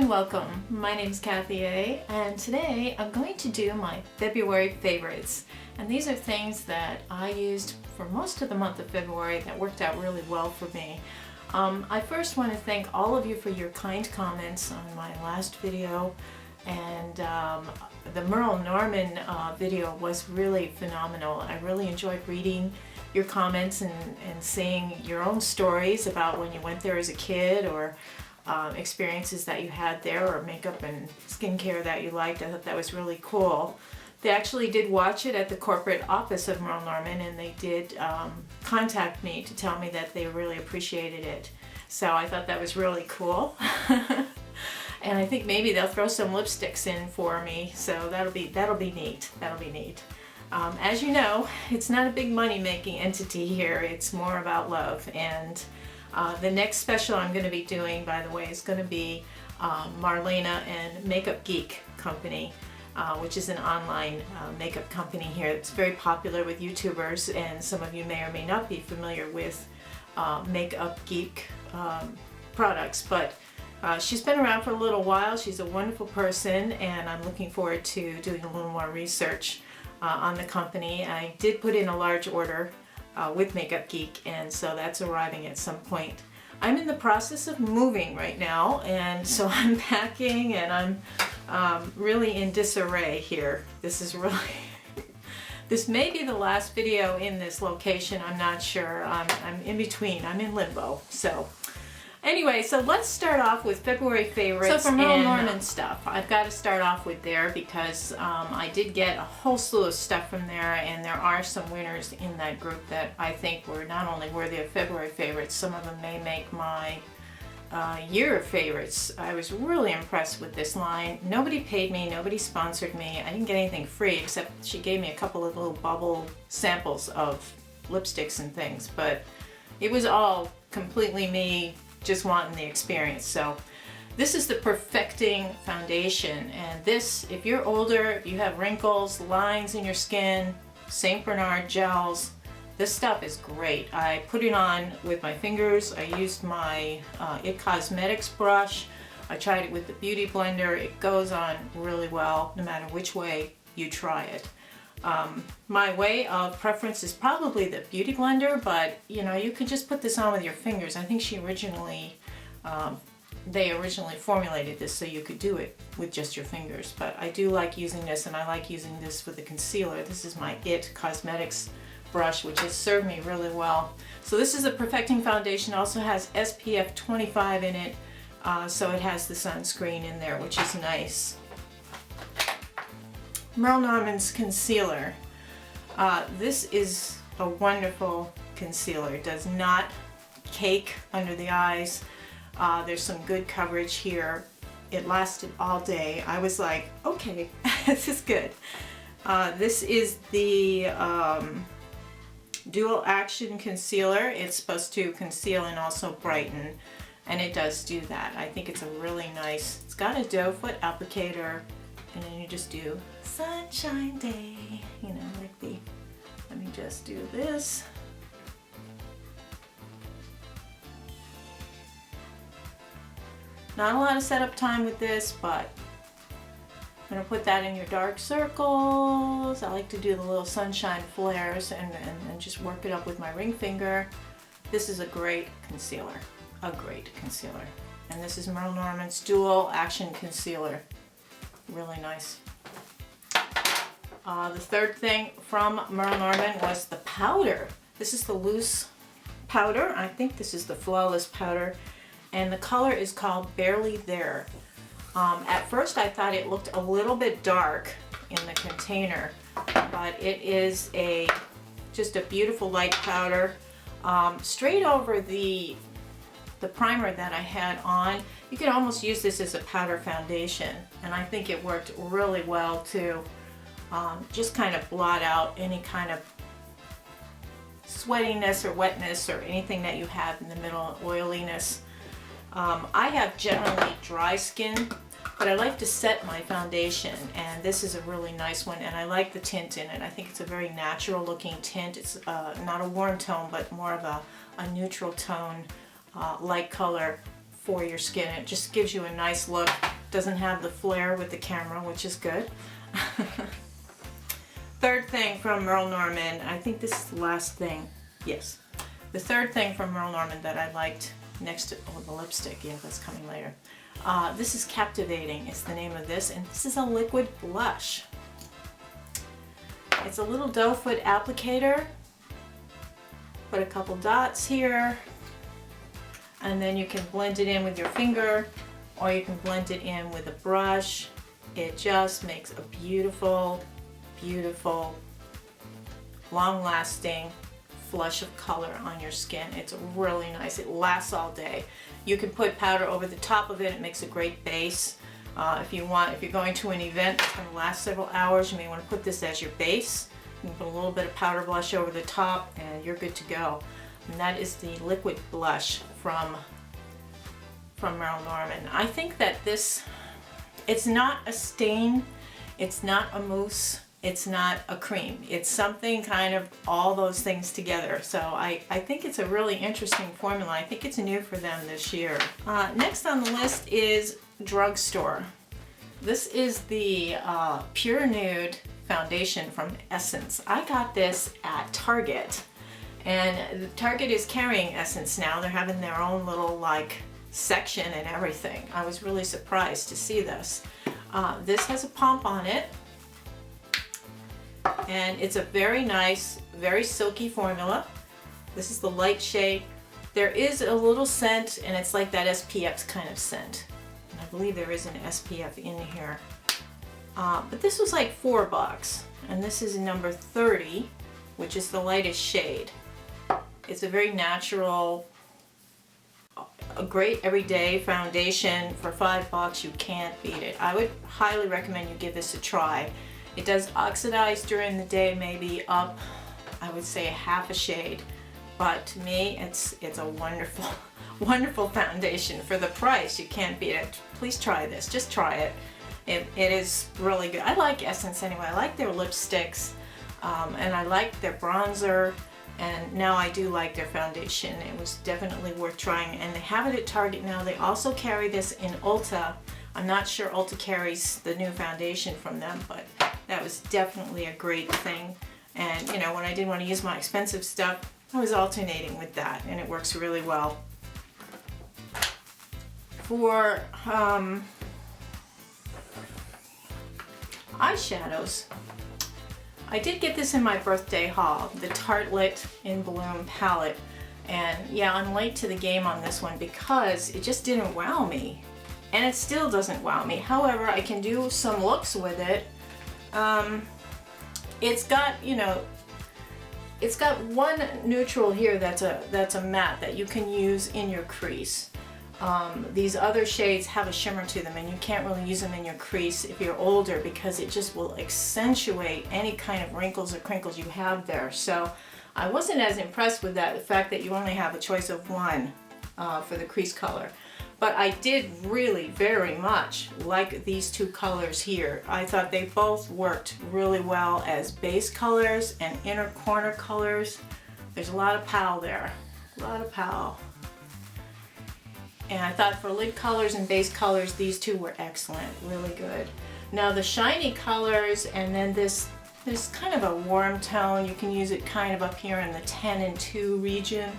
and welcome. My name is Kathy A, and today I'm going to do my February favorites. And these are things that I used for most of the month of February that worked out really well for me. I first want to thank all of you for your kind comments on my last video, and the Merle Norman video was really phenomenal. I really enjoyed reading your comments and seeing your own stories about when you went there as a kid, or experiences that you had there, or makeup and skincare that you liked. I thought that was really cool. They actually did watch it at the corporate office of Merle Norman, and they did contact me to tell me that they really appreciated it. So I thought that was really cool. And I think maybe they'll throw some lipsticks in for me, so that'll be neat. That'll be neat. As you know, it's not a big money-making entity here. It's more about love. And the next special I'm going to be doing, by the way, is going to be Marlena and Makeup Geek Company, which is an online makeup company here. It's very popular with YouTubers, and some of you may or may not be familiar with Makeup Geek products, but she's been around for a little while. She's a wonderful person, and I'm looking forward to doing a little more research on the company. I did put in a large order with Makeup Geek, and so that's arriving at some point. I'm in the process of moving right now, and so I'm packing, and I'm really in disarray here. This is really this may be the last video in this location. I'm not sure. I'm in between. I'm in limbo. So anyway, so let's start off with February favorites. So for Merle Norman stuff, I've got to start off with there because I did get a whole slew of stuff from there, and there are some winners in that group that I think were not only worthy of February favorites, some of them may make my year of favorites. I was really impressed with this line. Nobody paid me, nobody sponsored me. I didn't get anything free, except she gave me a couple of little bubble samples of lipsticks and things, but it was all completely me just wanting the experience. So this is the Perfecting Foundation, and this, if you're older, if you have wrinkles, lines in your skin, St. Bernard gels, this stuff is great. I put it on with my fingers. I used my It Cosmetics brush. I tried it with the Beauty Blender. It goes on really well no matter which way you try it. My way of preference is probably the Beauty Blender, but you know, you could just put this on with your fingers. I think she originally, they originally formulated this so you could do it with just your fingers, but I do like using this, and I like using this with the concealer. This is my It Cosmetics brush, which has served me really well. So this is a Perfecting Foundation. Also has SPF 25 in it, so it has the sunscreen in there, which is nice. Merle Norman's concealer. This is a wonderful concealer. It does not cake under the eyes. There's some good coverage here. It lasted all day. I was like, okay, this is good. This is the Dual Action Concealer. It's supposed to conceal and also brighten, and it does do that. I think it's a really nice, it's got a doe foot applicator, and then you just do Sunshine Day, you know, like the, let me just do this. Not a lot of setup time with this, but I'm going to put that in your dark circles. I like to do the little sunshine flares and just work it up with my ring finger. This is a great concealer, a great concealer. And this is Merle Norman's Dual Action Concealer. Really nice. The third thing from Merle Norman was the powder. This is the loose powder. I think this is the Flawless powder, and the color is called Barely There. At first I thought it looked a little bit dark in the container, but it is just a beautiful light powder. Straight over the primer that I had on. You could almost use this as a powder foundation, and I think it worked really well to just kind of blot out any kind of sweatiness or wetness or anything that you have in the middle, oiliness. I have generally dry skin, but I like to set my foundation, and this is a really nice one, and I like the tint in it. I think it's a very natural looking tint. It's not a warm tone, but more of a neutral tone, light color for your skin. It just gives you a nice look. Doesn't have the flare with the camera, which is good. Third thing from Merle Norman, I think this is the last thing. Yes. The third thing from Merle Norman that I liked next to, oh, the lipstick, yeah, that's coming later. This is Captivating, is the name of this, and this is a liquid blush. It's a little doe foot applicator. Put a couple dots here, and then you can blend it in with your finger, or you can blend it in with a brush. It just makes a beautiful, beautiful, long-lasting flush of color on your skin. It's really nice. It lasts all day. You can put powder over the top of it. It makes a great base. If you're going to an event that's going to last several hours, you may want to put this as your base. You can put a little bit of powder blush over the top and you're good to go. And that is the liquid blush from Merle Norman. I think that this, it's not a stain, it's not a mousse, it's not a cream. It's something kind of all those things together. So I think it's a really interesting formula. I think it's new for them this year. Next on the list is Drugstore. This is the Pure Nude foundation from Essence. I got this at Target, and Target is carrying Essence now. They're having their own little like section and everything. I was really surprised to see this. This has a pump on it, and it's a very nice, very silky formula. This is the light shade. There is a little scent, and it's like that SPF kind of scent. And I believe there is an SPF in here. But this was like $4, and this is number 30, which is the lightest shade. It's a very natural, a great everyday foundation for $5. You can't beat it. I would highly recommend you give this a try. It does oxidize during the day, maybe up, I would say, half a shade. But to me, it's a wonderful, wonderful foundation. For the price, you can't beat it. Please try this. Just try it. It is really good. I like Essence anyway. I like their lipsticks, and I like their bronzer, and now I do like their foundation. It was definitely worth trying, and they have it at Target now. They also carry this in Ulta. I'm not sure Ulta carries the new foundation from them, but that was definitely a great thing. And you know, when I didn't want to use my expensive stuff, I was alternating with that, and it works really well. For eyeshadows, I did get this in my birthday haul, the Tartelette in Bloom palette, and yeah, I'm late to the game on this one because it just didn't wow me, and it still doesn't wow me. However, I can do some looks with it. It's got, you know, it's got one neutral here that's a matte that you can use in your crease. These other shades have a shimmer to them, and you can't really use them in your crease if you're older because it just will accentuate any kind of wrinkles or crinkles you have there. So I wasn't as impressed with that, the fact that you only have a choice of one for the crease color. But I did really very much like these two colors here. I thought they both worked really well as base colors and inner corner colors. There's a lot of pow there, a lot of pow. And I thought for lid colors and base colors, these two were excellent, really good. Now the shiny colors, and then this kind of a warm tone, you can use it kind of up here in the 10 and 2 region.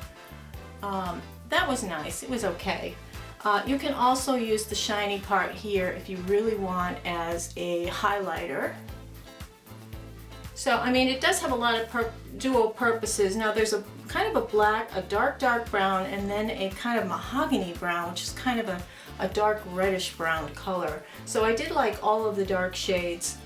That was nice, it was okay. You can also use the shiny part here if you really want as a highlighter. So, I mean, it does have a lot of dual purposes. Now there's a kind of a black, a dark brown, and then a kind of mahogany brown, which is kind of a dark reddish brown color. So I did like all of the dark shades.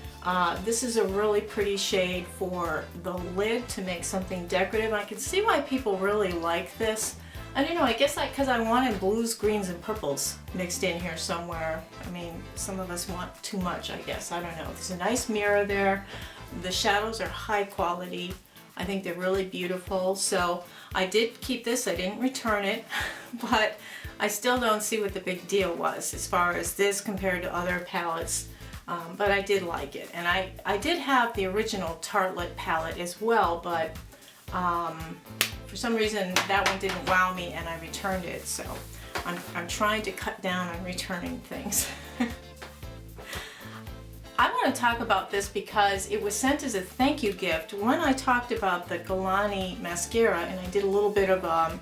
This is a really pretty shade for the lid to make something decorative. I can see why people really like this. I don't know, I guess because I wanted blues, greens, and purples mixed in here somewhere. I mean, some of us want too much, I guess. I don't know. There's a nice mirror there. The shadows are high quality. I think they're really beautiful. So I did keep this. I didn't return it, but I still don't see what the big deal was as far as this compared to other palettes. But I did like it. And I did have the original Tartelette palette as well, but for some reason that one didn't wow me and I returned it. So I'm trying to cut down on returning things. want to talk about this because it was sent as a thank you gift when I talked about the Galani mascara, and I did a little bit of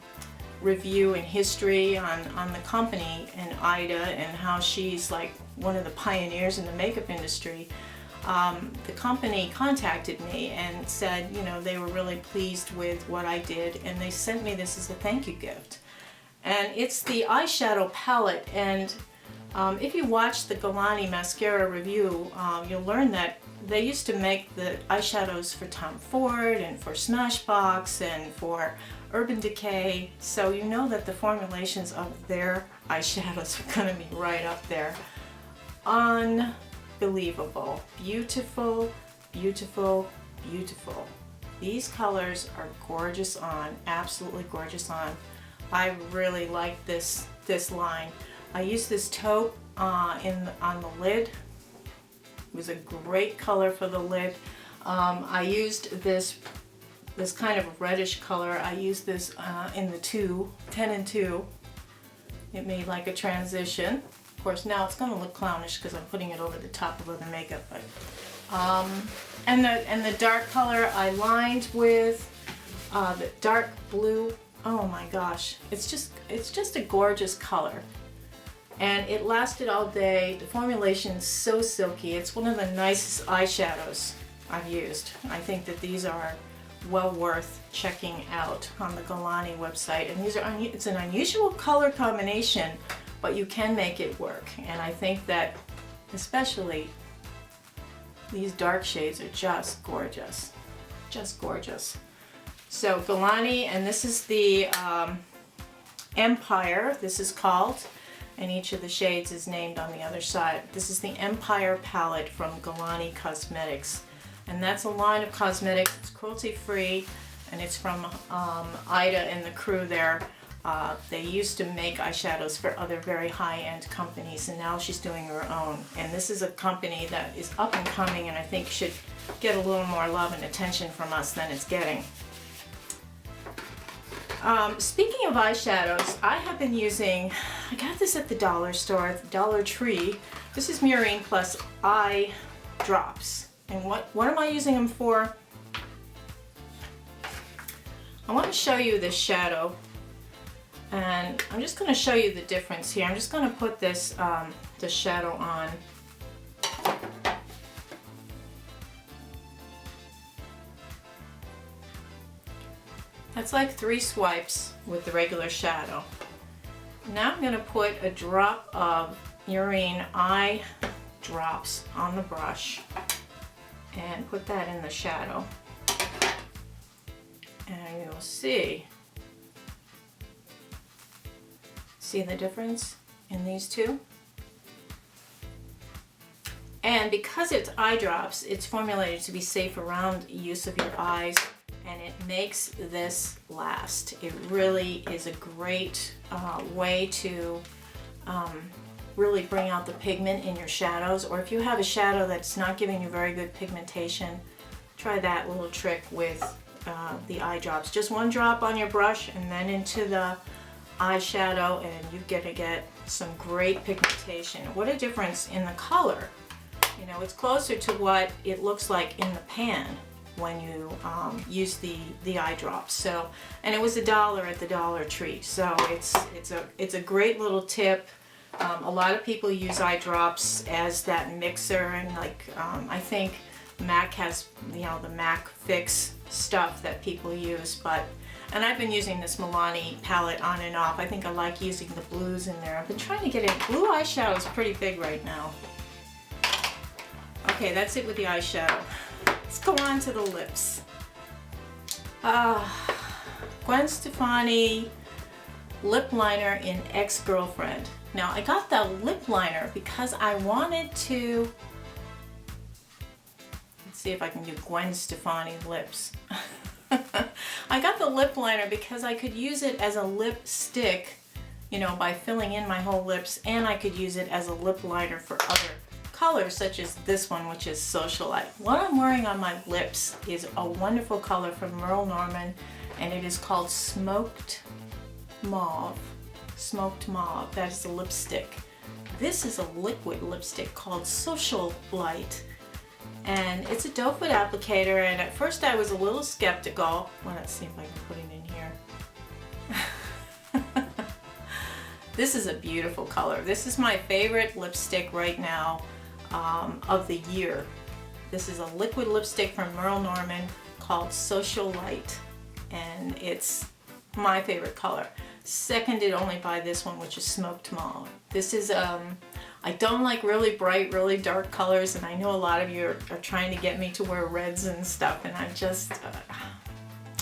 review and history on the company and Ida and how she's like one of the pioneers in the makeup industry. The company contacted me and said, you know, they were really pleased with what I did, and they sent me this as a thank you gift. And it's the eyeshadow palette, and if you watch the Galani mascara review, you'll learn that they used to make the eyeshadows for Tom Ford and for Smashbox and for Urban Decay, so you know that the formulations of their eyeshadows are going to be right up there. Unbelievable. Beautiful, beautiful, beautiful. These colors are gorgeous on, absolutely gorgeous on. I really like this line. I used this taupe on the lid. It was a great color for the lid. I used this kind of reddish color. I used this in the 10 and 2. It made like a transition. Of course, now it's going to look clownish because I'm putting it over the top of the makeup. But, and the dark color I lined with the dark blue. Oh my gosh, it's just a gorgeous color. And it lasted all day. The formulation is so silky. It's one of the nicest eyeshadows I've used. I think that these are well worth checking out on the Galani website. And these are it's an unusual color combination, but you can make it work. And I think that especially these dark shades are just gorgeous. Just gorgeous. So Galani, and this is the Empire, this is called. And each of the shades is named on the other side. This is the Empire palette from Galani Cosmetics. And that's a line of cosmetics. It's cruelty free, and it's from Ida and the crew there. They used to make eyeshadows for other very high-end companies, and now she's doing her own. And this is a company that is up and coming, and I think should get a little more love and attention from us than it's getting. Speaking of eyeshadows, I have been using, I got this at the dollar store, at the Dollar Tree. This is Murine Plus Eye Drops. And what am I using them for? I want to show you this shadow. And I'm just going to show you the difference here. I'm just going to put this shadow on. That's like 3 swipes with the regular shadow. Now I'm going to put a drop of Murine Eye Drops on the brush and put that in the shadow. And you'll see the difference in these two? And because it's eye drops, it's formulated to be safe around use of your eyes, and it makes this last. It really is a great way to really bring out the pigment in your shadows, or if you have a shadow that's not giving you very good pigmentation, try that little trick with the eye drops. Just 1 drop on your brush and then into the eyeshadow, and you're gonna get some great pigmentation. What a difference in the color. You know, it's closer to what it looks like in the pan when you use the eye drops. So, and it was $1 at the Dollar Tree. So it's a great little tip. A lot of people use eye drops as that mixer, and like I think MAC has, you know, the MAC Fix stuff that people use, and I've been using this Milani palette on and off. I think I like using the blues in there. I've been trying to get it. Blue eyeshadow is pretty big right now. Okay, that's it with the eyeshadow. Let's go on to the lips. Gwen Stefani lip liner in Ex-Girlfriend. Now I got the lip liner because I wanted to, let's see if I can do Gwen Stefani lips. I got the lip liner because I could use it as a lipstick, you know, by filling in my whole lips, and I could use it as a lip liner for other colors, such as this one, which is Socialite. What I'm wearing on my lips is a wonderful color from Merle Norman, and it is called Smoked Mauve. Smoked Mauve, that is a lipstick. This is a liquid lipstick called Socialite. And it's a doe foot applicator, and at first I was a little skeptical. Well, let's see if I can put it in here. This is a beautiful color. This is my favorite lipstick right now of the year. This is a liquid lipstick from Merle Norman called Social Light, and it's my favorite color. Seconded only by this one, which is Smoked Mauve. This is, I don't like really bright, really dark colors, and I know a lot of you are trying to get me to wear reds and stuff, and I'm just,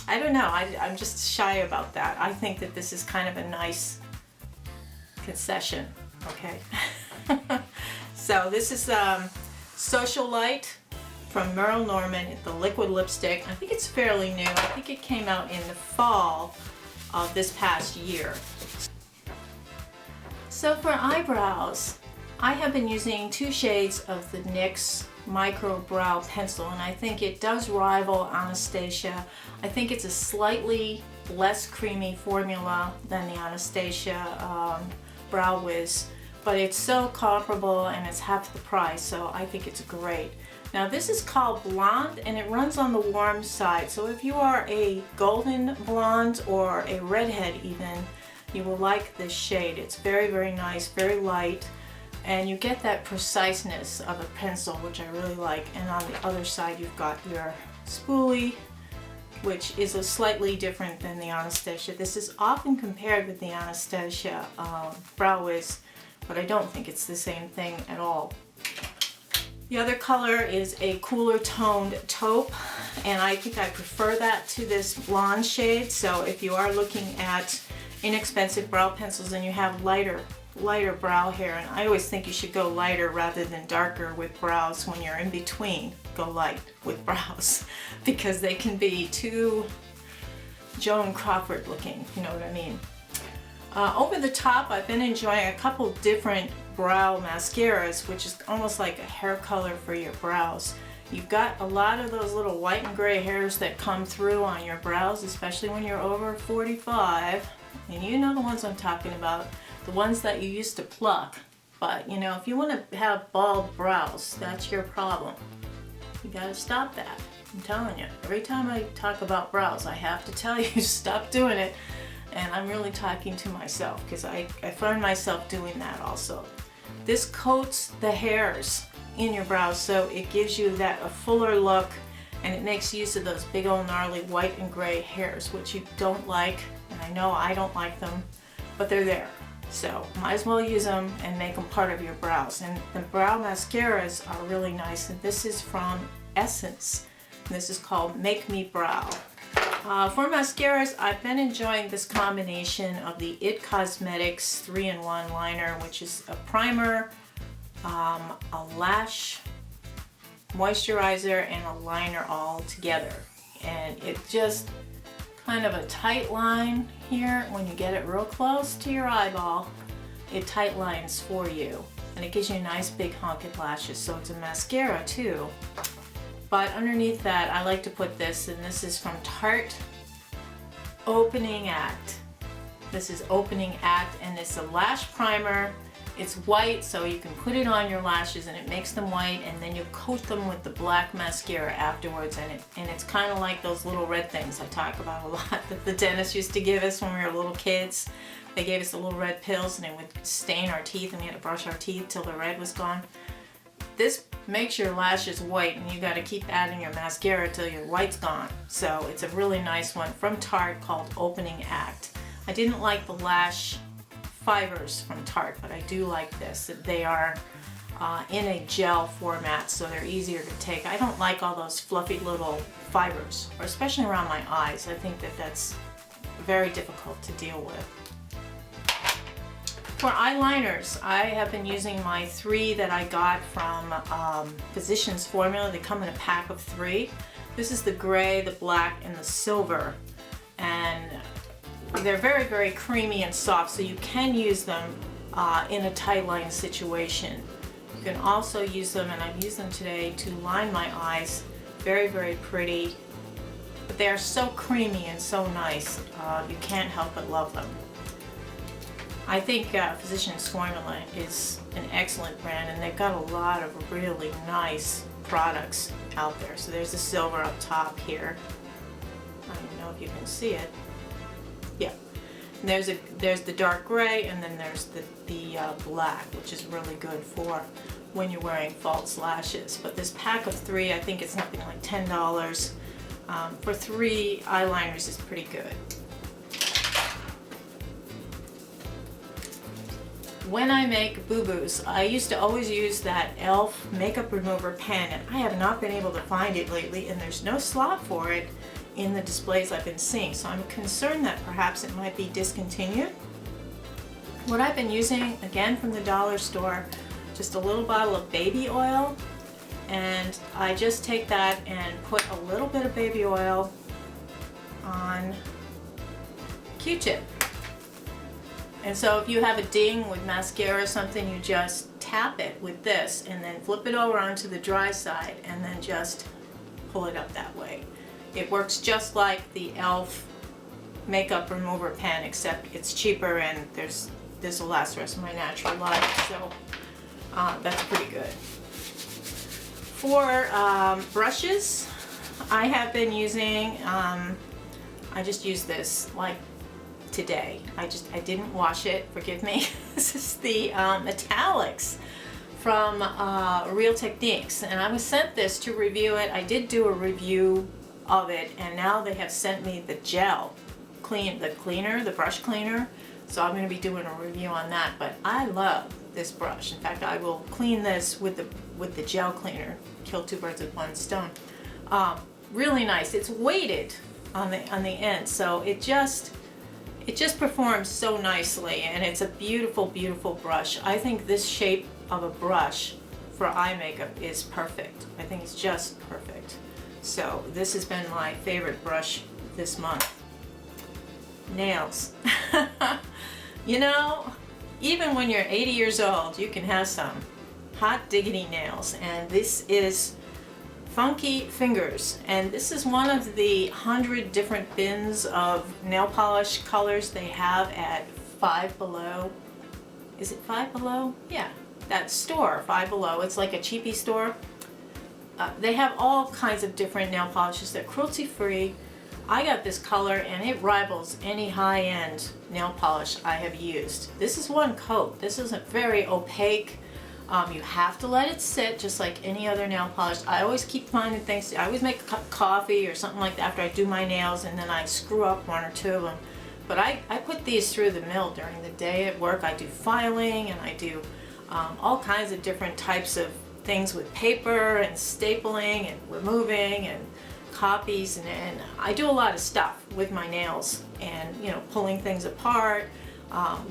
I don't know, I'm just shy about that. I think that this is kind of a nice concession, okay? So this is Social Light from Merle Norman, the liquid lipstick. I think it's fairly new. I think it came out in the fall of this past year. So for eyebrows, I have been using 2 shades of the NYX Micro Brow Pencil, and I think it does rival Anastasia. I think it's a slightly less creamy formula than the Anastasia Brow Wiz, but it's so comparable and it's half the price, so I think it's great. Now this is called Blonde, and it runs on the warm side, so if you are a golden blonde or a redhead even, you will like this shade. It's very, very nice, very light, and you get that preciseness of a pencil, which I really like. And on the other side you've got your spoolie, which is a slightly different than the Anastasia. This is often compared with the Anastasia Brow Wiz, but I don't think it's the same thing at all. The other color is a cooler toned taupe, and I think I prefer that to this blonde shade. So if you are looking at inexpensive brow pencils and you have lighter brow hair, and I always think you should go lighter rather than darker with brows when you're in between. Go light with brows because they can be too Joan Crawford looking, you know what I mean. Over the top, I've been enjoying a couple different brow mascaras, which is almost like a hair color for your brows. You've got a lot of those little white and gray hairs that come through on your brows, especially when you're over 45. And you know the ones I'm talking about, the ones that you used to pluck. But you know, if you want to have bald brows, that's your problem. You gotta stop that. I'm telling you, every time I talk about brows, I have to tell you, stop doing it. And I'm really talking to myself because I find myself doing that also. This coats the hairs in your brows, so it gives you that a fuller look, and it makes use of those big old gnarly white and gray hairs, which you don't like, and I know I don't like them, but they're there. So might as well use them and make them part of your brows. And the brow mascaras are really nice, and this is from Essence. And this is called Make Me Brow. For mascaras, I've been enjoying this combination of the IT Cosmetics 3-in-1 liner, which is a primer, a lash moisturizer, and a liner all together. And it just kind of a tight line here. When you get it real close to your eyeball, it tight lines for you. And it gives you nice big honking lashes. So it's a mascara too. But underneath that, I like to put this, and this is from Tarte Opening Act. This is Opening Act, and it's a lash primer. It's white, so you can put it on your lashes and it makes them white, and then you coat them with the black mascara afterwards, and it's kind of like those little red things I talk about a lot that the dentist used to give us when we were little kids. They gave us the little red pills, and it would stain our teeth, and we had to brush our teeth till the red was gone. This makes your lashes white, and you got to keep adding your mascara till your white's gone. So it's a really nice one from Tarte called Opening Act. I didn't like the lash fibers from Tarte, but I do like this. They are in a gel format, so they're easier to take. I don't like all those fluffy little fibers, or especially around my eyes. I think that that's very difficult to deal with. For eyeliners, I have been using my 3 that I got from Physicians Formula. They come in a pack of 3. This is the gray, the black, and the silver. And they're very, very creamy and soft, so you can use them in a tight line situation. You can also use them, and I've used them today, to line my eyes. Very, very pretty. But they are so creamy and so nice. You can't help but love them. I think Physicians Formula is an excellent brand, and they've got a lot of really nice products out there. So there's the silver up top here. I don't know if you can see it. Yeah. And there's the dark gray, and then there's the black, which is really good for when you're wearing false lashes. But this pack of 3, I think it's something like $10. For 3 eyeliners is pretty good. When I make boo-boos, I used to always use that e.l.f. makeup remover pen, and I have not been able to find it lately, and there's no slot for it in the displays I've been seeing, so I'm concerned that perhaps it might be discontinued. What I've been using, again from the dollar store, just a little bottle of baby oil, and I just take that and put a little bit of baby oil on Q-tip. And so if you have a ding with mascara or something, you just tap it with this and then flip it over onto the dry side and then just pull it up that way. It works just like the e.l.f. makeup remover pen, except it's cheaper and this will last the rest of my natural life, so that's pretty good. For brushes, I have been using, I just use this like today. I didn't wash it, forgive me. This is the Metallics from Real Techniques, and I was sent this to review it. I did do a review of it, and now they have sent me the gel the brush cleaner, so I'm going to be doing a review on that. But I love this brush. In fact, I will clean this with the gel cleaner, kill 2 birds with 1 stone. Really nice. It's weighted on the end, so it just performs so nicely, and it's a beautiful, beautiful brush. I think this shape of a brush for eye makeup is perfect. I think it's just perfect. So this has been my favorite brush this month. Nails. You know, even when you're 80 years old, you can have some hot diggity nails, and this is Funky Fingers, and this is one of the 100 different bins of nail polish colors they have at Five Below. Is it Five Below? Yeah, that store, Five Below. It's like a cheapy store. They have all kinds of different nail polishes. They're cruelty free. I got this color and it rivals any high-end nail polish I have used. This is one coat. This isn't very opaque. You have to let it sit just like any other nail polish. I always keep finding things. I always make a cup of coffee or something like that after I do my nails, and then I screw up 1 or 2 of them. But I put these through the mill during the day at work. I do filing, and I do all kinds of different types of things with paper and stapling and removing and copies, and I do a lot of stuff with my nails, and you know, pulling things apart.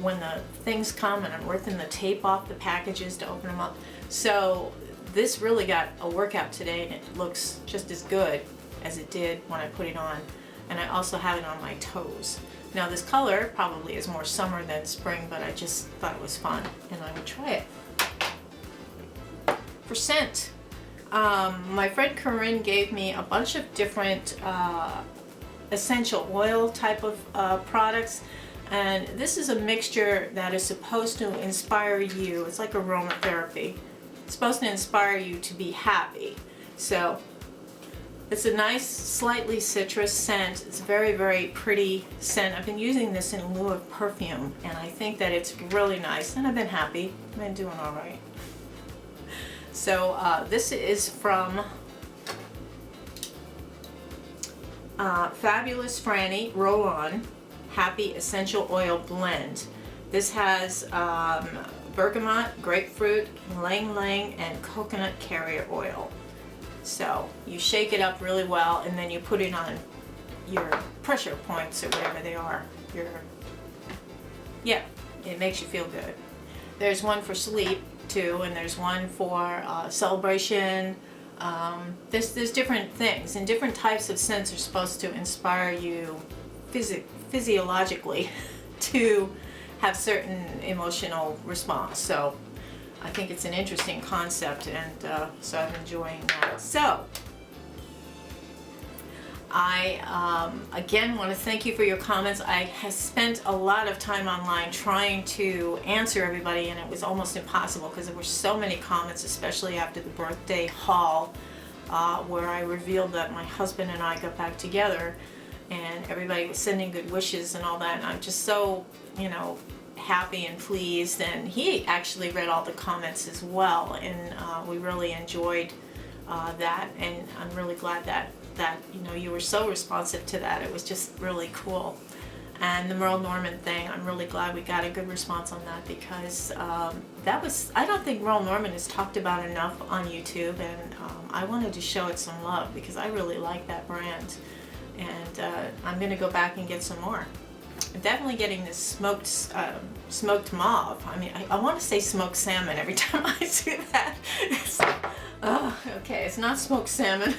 When the things come and I'm ripping the tape off the packages to open them up. So this really got a workout today, and it looks just as good as it did when I put it on. And I also have it on my toes. Now this color probably is more summer than spring, but I just thought it was fun and I would try it. For scent, my friend Corinne gave me a bunch of different essential oil type of products. And this is a mixture that is supposed to inspire you. It's like aromatherapy. It's supposed to inspire you to be happy. So it's a nice, slightly citrus scent. It's a very, very pretty scent. I've been using this in lieu of perfume, and I think that it's really nice, and I've been happy. I've been doing all right. So this is from Fabulous Franny Roll-On Happy Essential Oil Blend. This has bergamot, grapefruit, ylang ylang, and coconut carrier oil. So you shake it up really well, and then you put it on your pressure points or whatever they are. Yeah, it makes you feel good. There's one for sleep too, and there's one for celebration. There's different things, and different types of scents are supposed to inspire you physiologically to have certain emotional response. So I think it's an interesting concept, and so I'm enjoying that. So I again want to thank you for your comments. I have spent a lot of time online trying to answer everybody, and it was almost impossible because there were so many comments, especially after the birthday haul, where I revealed that my husband and I got back together, and everybody was sending good wishes and all that, and I'm just so, you know, happy and pleased. And he actually read all the comments as well, and we really enjoyed that, and I'm really glad that you know, you were so responsive to that. It was just really cool. And the Merle Norman thing, I'm really glad we got a good response on that, because that was, I don't think Merle Norman is talked about enough on YouTube, and I wanted to show it some love because I really like that brand, and I'm gonna go back and get some more. I'm definitely getting this smoked mauve. I mean, I want to say smoked salmon every time I do that. It's like, oh, okay, it's not smoked salmon.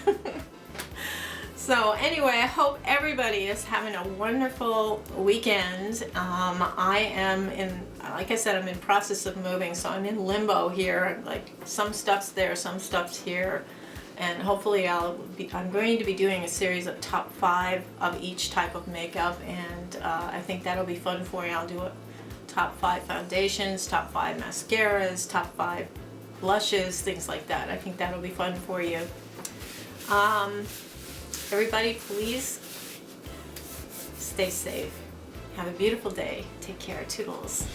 So anyway, I hope everybody is having a wonderful weekend. I am in, like I said, I'm in process of moving, so I'm in limbo here. Like, some stuff's there, some stuff's here, and hopefully I'm going to be doing a series of top 5 of each type of makeup, and I think that'll be fun for you. I'll do a top 5 foundations, top 5 mascaras, top 5 blushes, things like that. I think that'll be fun for you. Everybody, please stay safe. Have a beautiful day. Take care. Toodles.